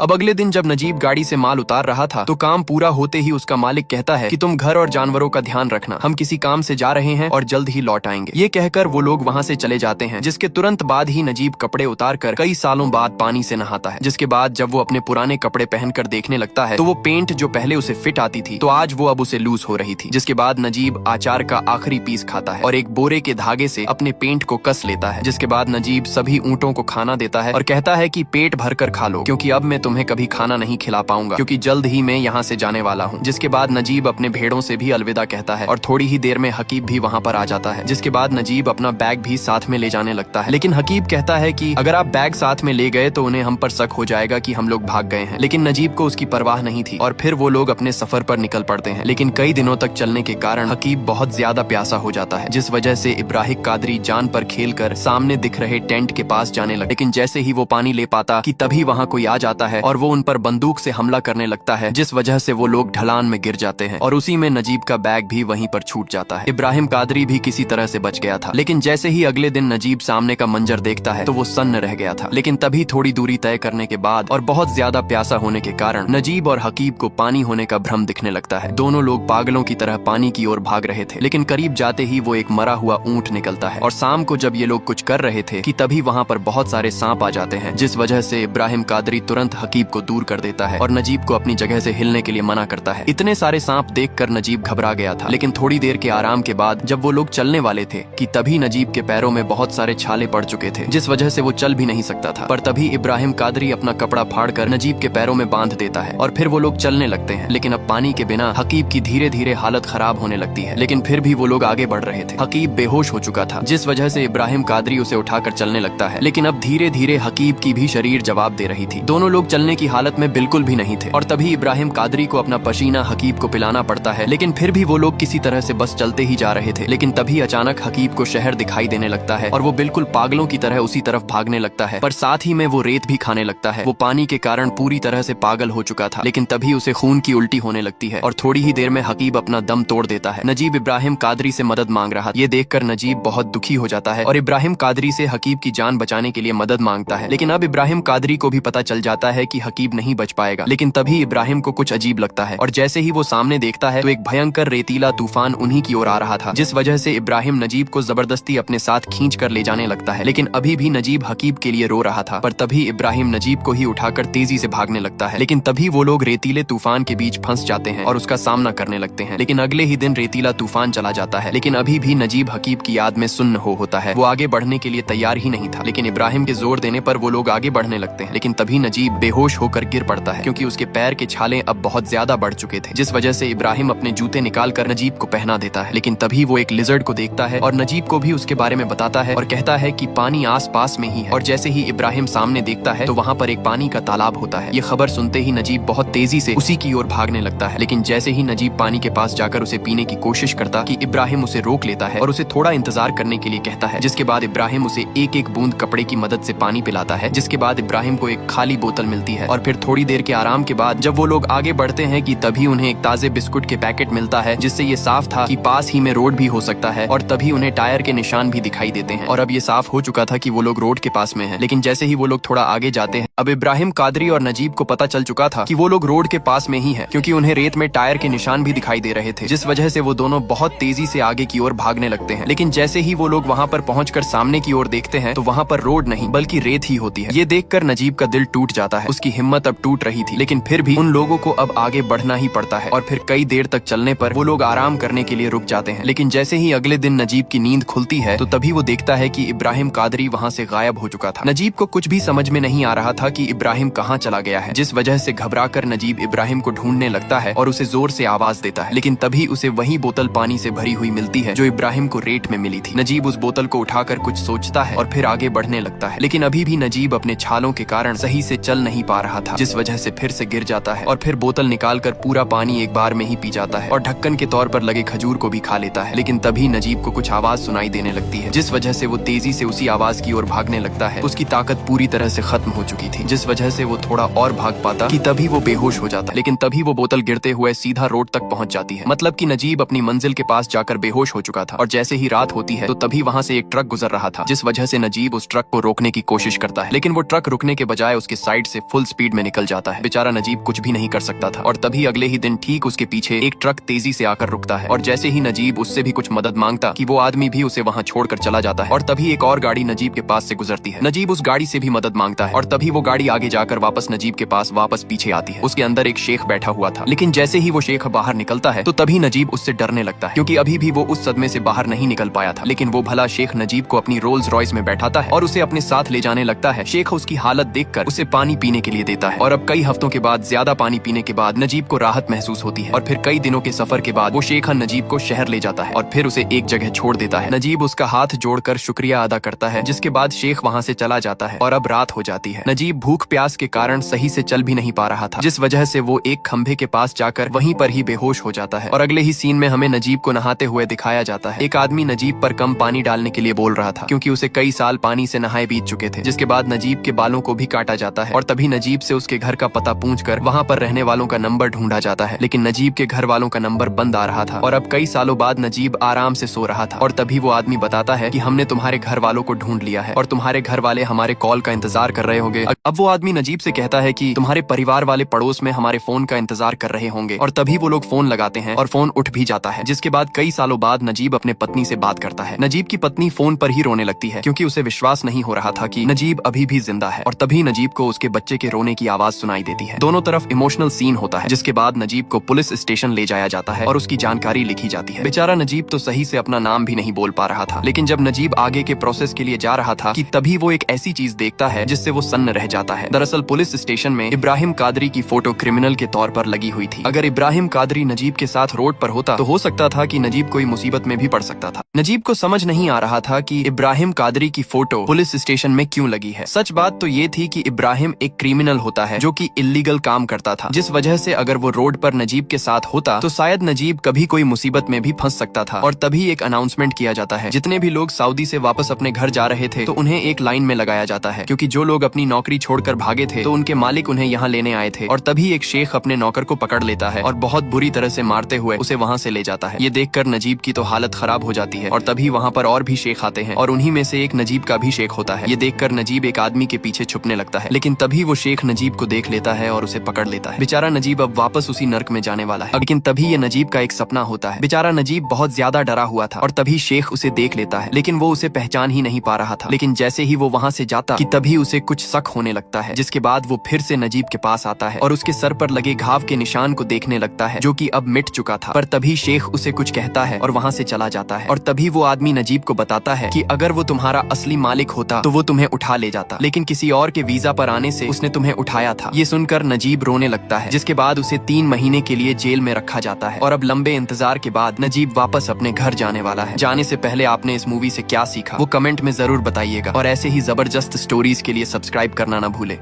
अब अगले दिन जब नजीब गाड़ी से माल उतार रहा था तो काम पूरा होते ही उसका मालिक कहता है कि तुम घर और जानवरों का ध्यान रखना, हम किसी काम से जा रहे हैं और जल्द ही लौट आएंगे। ये कहकर वो लोग वहाँ से चले जाते हैं, जिसके तुरंत बाद ही नजीब कपड़े उतार कर कई सालों बाद पानी से नहाता है। जिसके बाद जब वो अपने पुराने कपड़े पहनकर देखने लगता है तो वो पेंट जो पहले उसे फिट आती थी तो आज वो अब उसे लूज हो रही थी। जिसके बाद नजीब अचार का आखिरी पीस खाता है और एक बोरे के धागे से अपने पेंट को कस लेता है। जिसके बाद नजीब सभी ऊँटों को खाना देता है और कहता है कि पेट भर कर खा लो, क्योंकि अब मैं तुम्हें कभी खाना नहीं खिला पाऊंगा, क्योंकि जल्द ही मैं यहाँ से जाने वाला हूँ। जिसके बाद नजीब अपने भेड़ों से भी अलविदा कहता है और थोड़ी ही देर में हकीब भी वहाँ पर आ जाता है। जिसके बाद नजीब अपना बैग भी साथ में ले जाने लगता है, लेकिन हकीब कहता है कि अगर आप बैग साथ में ले गए तो उन्हें हम पर शक हो जाएगा कि हम लोग भाग गए हैं। लेकिन नजीब को उसकी परवाह नहीं थी और फिर वो लोग अपने सफर पर निकल पड़ते हैं। लेकिन कई दिनों तक चलने के कारण हकीब बहुत ज्यादा प्यासा हो जाता है, जिस वजह से इब्राहिम कादरी जान पर खेलकर सामने दिख रहे टेंट के पास जाने लगा। लेकिन जैसे ही वो पानी ले पाता कि तभी वहाँ कोई आ जाता है और वो उन पर बंदूक से हमला करने लगता है, जिस वजह से वो लोग ढलान में गिर जाते हैं और उसी में नजीब का बैग भी वहीं पर छूट जाता है। इब्राहिम कादरी भी किसी तरह से बच गया था, लेकिन जैसे ही अगले दिन नजीब सामने का मंजर देखता है तो वो सन्न रह गया था। लेकिन तभी थोड़ी दूरी तय करने के बाद और बहुत ज्यादा प्यासा होने के कारण नजीब और हकीब को पानी होने का भ्रम दिखने लगता है। दोनों लोग पागलों की तरह पानी की ओर भाग रहे थे, लेकिन करीब जाते ही वो एक मरा हुआ ऊंट निकलता है और शाम को जब ये लोग कुछ कर रहे थे कि तभी वहाँ पर बहुत सारे सांप आ जाते हैं, जिस वजह से इब्राहिम कादरी तुरंत हकीब को दूर कर देता है और नजीब को अपनी जगह से हिलने के लिए मना करता है। इतने सारे सांप देखकर नजीब घबरा गया था, लेकिन थोड़ी देर के आराम के बाद जब वो लोग चलने वाले थे कि तभी नजीब के पैरों में बहुत सारे छाले पड़ चुके थे, जिस वजह से वो चल भी नहीं सकता था। पर तभी इब्राहिम कादरी अपना कपड़ा फाड़कर नजीब के पैरों में बांध देता है और फिर वो लोग चलने लगते हैं। लेकिन अब पानी के बिना हकीब की धीरे धीरे हालत खराब होने लगती है, लेकिन फिर भी वो लोग आगे बढ़ रहे थे। हकीब बेहोश हो चुका था, जिस वजह से इब्राहिम कादरी उसे उठाकर चलने लगता है, लेकिन अब धीरे धीरे हकीब की भी शरीर जवाब दे रही थी। दोनों लोग चलने की हालत में बिल्कुल भी नहीं थे और तभी इब्राहिम कादरी को अपना पसीना हकीब को पिलाना पड़ता है। लेकिन फिर भी वो लोग किसी तरह से बस चलते ही जा रहे थे। लेकिन तभी अचानक हकीब को शहर दिखाई देने लगता है और वो बिल्कुल पागलों की तरह उसी तरफ भागने लगता है, पर साथ ही में वो रेत भी खाने लगता है। वो पानी के कारण पूरी तरह से पागल हो चुका था, लेकिन तभी उसे खून की उल्टी होने लगती है और थोड़ी ही देर में हकीब अपना दम तोड़ देता है। नजीब इब्राहिम कादरी से मदद मांग रहा, ये देखकर नजीब बहुत दुखी हो जाता है और इब्राहिम कादरी से हकीब की जान बचाने के लिए मदद मांगता है। लेकिन अब इब्राहिम कादरी को भी पता चल जाता है कि हकीब नहीं बच पाएगा। लेकिन तभी इब्राहिम को कुछ अजीब लगता है और जैसे ही वो सामने देखता है तो एक भयंकर रेतीला तूफान उन्हीं की ओर आ रहा था, जिस वजह से इब्राहिम नजीब को जबरदस्ती अपने साथ खींच कर ले जाने लगता है। लेकिन अभी भी नजीब हकीब के लिए रो रहा था, पर तभी इब्राहिम नजीब को ही उठाकर तेजी से भागने लगता है। लेकिन तभी वो लोग रेतीले तूफान के बीच फंस जाते हैं और उसका सामना करने लगते हैं। लेकिन अगले ही दिन रेतीला तूफान चला जाता है, लेकिन अभी भी नजीब हकीब की याद में सुन्न होता है। वो आगे बढ़ने के लिए तैयार ही नहीं था, लेकिन इब्राहिम के जोर देने पर वो लोग आगे बढ़ने लगते हैं। लेकिन तभी नजीब बेहोश होकर गिर पड़ता है, क्योंकि उसके पैर के छाले अब बहुत ज्यादा बढ़ चुके थे, जिस वजह से इब्राहिम अपने जूते निकालकर नजीब को पहना देता है। लेकिन तभी वो एक लिजर्ड को देखता है और नजीब को भी उसके बारे में बताता है और कहता है कि पानी आस पास में ही है। और जैसे ही इब्राहिम सामने देखता है तो वहाँ पर एक पानी का तालाब होता है। ये खबर सुनते ही नजीब बहुत तेजी से उसी की ओर भागने लगता है। लेकिन जैसे ही नजीब पानी के पास जाकर उसे पीने की कोशिश करता कि इब्राहिम उसे रोक लेता है और उसे थोड़ा इंतजार करने के लिए कहता है। जिसके बाद इब्राहिम उसे एक एक बूंद कपड़े की मदद से पानी पिलाता है। जिसके बाद इब्राहिम को एक खाली बोतल मिलती है और फिर थोड़ी देर के आराम के बाद जब वो लोग आगे बढ़ते हैं कि तभी उन्हें एक ताजे बिस्कुट के पैकेट मिलता है, जिससे ये साफ था कि पास ही में रोड भी हो सकता है। और तभी उन्हें टायर के निशान भी दिखाई देते हैं और अब ये साफ हो चुका था कि वो लोग रोड के पास में हैं। लेकिन जैसे ही वो लोग थोड़ा आगे जाते हैं, अब इब्राहिम कादरी और नजीब को पता चल चुका था कि वो लोग रोड के पास में ही है, क्योंकि उन्हें रेत में टायर के निशान भी दिखाई दे रहे थे, जिस वजह से वो दोनों बहुत तेजी से आगे की ओर भागने लगते हैं। लेकिन जैसे ही वो लोग वहाँ पर पहुंचकर सामने की ओर देखते हैं तो वहाँ पर रोड नहीं बल्कि रेत ही होती है। ये देखकर नजीब का दिल टूट जाता है, उसकी हिम्मत अब टूट रही थी। लेकिन फिर भी उन लोगों को अब आगे बढ़ना ही पड़ता है और फिर कई देर तक चलने पर वो लोग आराम करने के लिए रुक जाते हैं। लेकिन जैसे ही अगले दिन नजीब की नींद खुलती है तो तभी वो देखता है कि इब्राहिम कादरी वहाँ से गायब हो चुका था। नजीब को कुछ भी समझ में नहीं आ रहा था कि इब्राहिम कहाँ चला गया है, जिस वजह से घबराकर नजीब इब्राहिम को ढूंढने लगता है और उसे जोर से आवाज देता है। लेकिन तभी उसे वही बोतल पानी से भरी हुई मिलती है जो इब्राहिम को रेत में मिली थी। नजीब उस बोतल को उठाकर कुछ सोचता है और फिर आगे बढ़ने लगता है। लेकिन अभी भी नजीब अपने छालों के कारण सही से चल नहीं पा रहा था, जिस वजह से फिर से गिर जाता है और फिर बोतल निकालकर पूरा पानी एक बार में ही पी जाता है और ढक्कन के तौर पर लगे खजूर को भी खा लेता है। लेकिन तभी नजीब को कुछ आवाज सुनाई देने लगती है, जिस वजह से वो तेजी से उसी आवाज की ओर भागने लगता है। उसकी ताकत पूरी तरह से खत्म हो चुकी थी। थी, जिस वजह से वो थोड़ा और भाग पाता कि तभी वो बेहोश हो जाता। लेकिन तभी वो बोतल गिरते हुए सीधा रोड तक पहुंच जाती है। मतलब कि नजीब अपनी मंजिल के पास जाकर बेहोश हो चुका था। और जैसे ही रात होती है तो तभी वहाँ से एक ट्रक गुजर रहा था, जिस वजह से नजीब उस ट्रक को रोकने की कोशिश करता है। लेकिन वो ट्रक रुकने के बजाय उसके साइड से फुल स्पीड में निकल जाता है। बेचारा नजीब कुछ भी नहीं कर सकता था। और तभी अगले ही दिन ठीक उसके पीछे एक ट्रक तेजी से आकर रुकता है। और जैसे ही नजीब उससे भी कुछ मदद मांगता कि वो आदमी भी उसे वहाँ छोड़कर चला जाता है। और तभी एक और गाड़ी नजीब के पास से गुजरती है। नजीब उस गाड़ी से भी मदद मांगता है और तभी वो गाड़ी आगे जाकर वापस नजीब के पास वापस पीछे आती है। उसके अंदर एक शेख बैठा हुआ था। लेकिन जैसे ही वो शेख बाहर निकलता है तो तभी नजीब उससे डरने लगता है, क्योंकि अभी भी वो उस सदमे से बाहर नहीं निकल पाया था। लेकिन वो भला शेख नजीब को अपनी रोल्स रॉयस में बैठाता है और उसे अपने साथ ले जाने लगता है। शेख उसकी हालत देखकर उसे पानी पीने के लिए देता है। और अब कई हफ्तों के बाद ज्यादा पानी पीने के बाद नजीब को राहत महसूस होती है। और फिर कई दिनों के सफर के बाद वो शेख नजीब को शहर ले जाता है और फिर उसे एक जगह छोड़ देता है। नजीब उसका हाथ जोड़कर शुक्रिया अदा करता है, जिसके बाद शेख वहाँ से चला जाता है। और अब रात हो जाती है। नजीब भूख प्यास के कारण सही से चल भी नहीं पा रहा था, जिस वजह से वो एक खंभे के पास जाकर वहीं पर ही बेहोश हो जाता है। और अगले ही सीन में हमें नजीब को नहाते हुए दिखाया जाता है। एक आदमी नजीब पर कम पानी डालने के लिए बोल रहा था, क्योंकि उसे कई साल पानी से नहाए बीत चुके थे। जिसके बाद नजीब के बालों को भी काटा जाता है। और तभी नजीब से उसके घर का पता पूछकर वहाँ पर रहने वालों का नंबर ढूंढा जाता है। लेकिन नजीब के घर वालों का नंबर बंद आ रहा था। और अब कई सालों बाद नजीब आराम से सो रहा था। और तभी वो आदमी बताता है कि हमने तुम्हारे घर वालों को ढूंढ लिया है और तुम्हारे घर वाले हमारे कॉल का इंतजार कर रहे होंगे। अब वो आदमी नजीब से कहता है कि तुम्हारे परिवार वाले पड़ोस में हमारे फोन का इंतजार कर रहे होंगे। और तभी वो लोग फोन लगाते हैं और फोन उठ भी जाता है। जिसके बाद कई सालों बाद नजीब अपने पत्नी से बात करता है। नजीब की पत्नी फोन पर ही रोने लगती है, क्योंकि उसे विश्वास नहीं हो रहा था कि नजीब अभी भी जिंदा है। और तभी नजीब को उसके बच्चे के रोने की आवाज सुनाई देती है। दोनों तरफ इमोशनल सीन होता है। जिसके बाद नजीब को पुलिस स्टेशन ले जाया जाता है और उसकी जानकारी लिखी जाती है। बेचारा नजीब तो सही से अपना नाम भी नहीं बोल पा रहा था। लेकिन जब नजीब आगे के प्रोसेस के लिए जा रहा था कि तभी वो एक ऐसी चीज देखता है जिससे वो सन्न रह जाता है। दरअसल पुलिस स्टेशन में इब्राहिम कादरी की फोटो क्रिमिनल के तौर पर लगी हुई थी। अगर इब्राहिम कादरी नजीब के साथ रोड पर होता तो हो सकता था कि नजीब कोई मुसीबत में भी पड़ सकता था। नजीब को समझ नहीं आ रहा था कि इब्राहिम कादरी की फोटो पुलिस स्टेशन में क्यों लगी है। सच बात तो ये थी कि इब्राहिम एक क्रिमिनल होता है जो कि इल्लीगल काम करता था, जिस वजह से अगर वो रोड पर नजीब के साथ होता तो शायद नजीब कभी कोई मुसीबत में भी फंस सकता था। और तभी एक अनाउंसमेंट किया जाता है। जितने भी लोग सऊदी से वापस अपने घर जा रहे थे तो उन्हें एक लाइन में लगाया जाता है, क्योंकि जो लोग अपनी नौकरी छोड़कर भागे थे तो उनके मालिक उन्हें यहाँ लेने आए थे। और तभी एक शेख अपने नौकर को पकड़ लेता है और बहुत बुरी तरह से मारते हुए उसे वहाँ से ले जाता है। ये देखकर नजीब की तो हालत खराब हो जाती है। और तभी वहाँ पर और भी शेख आते हैं और उन्हीं में से एक नजीब का भी शेख होता है। ये देखकर नजीब एक आदमी के पीछे छुपने लगता है। लेकिन तभी वो शेख नजीब को देख लेता है और उसे पकड़ लेता है। बेचारा नजीब अब वापस उसी नर्क में जाने वाला है। लेकिन तभी ये नजीब का एक सपना होता है। बेचारा नजीब बहुत ज्यादा डरा हुआ था और तभी शेख उसे देख लेता है, लेकिन वो उसे पहचान ही नहीं पा रहा था। लेकिन जैसे ही वो वहाँ से जाता कि तभी उसे कुछ शक होने लगता है। जिसके बाद वो फिर से नजीब के पास आता है और उसके सर पर लगे घाव के निशान को देखने लगता है, जो कि अब मिट चुका था। पर तभी शेख उसे कुछ कहता है और वहाँ से चला जाता है। और तभी वो आदमी नजीब को बताता है कि अगर वो तुम्हारा असली मालिक होता तो वो तुम्हें उठा ले जाता, लेकिन किसी और के वीजा पर आने से उसने तुम्हें उठाया था। ये सुनकर नजीब रोने लगता है। जिसके बाद उसे 3 महीने के लिए जेल में रखा जाता है। और अब लंबे इंतजार के बाद नजीब वापस अपने घर जाने वाला है। जाने से पहले आपने इस मूवी से क्या सीखा वो कमेंट में जरूर बताइएगा। और ऐसे ही जबरदस्त स्टोरीज के लिए सब्सक्राइब करना ना भूले।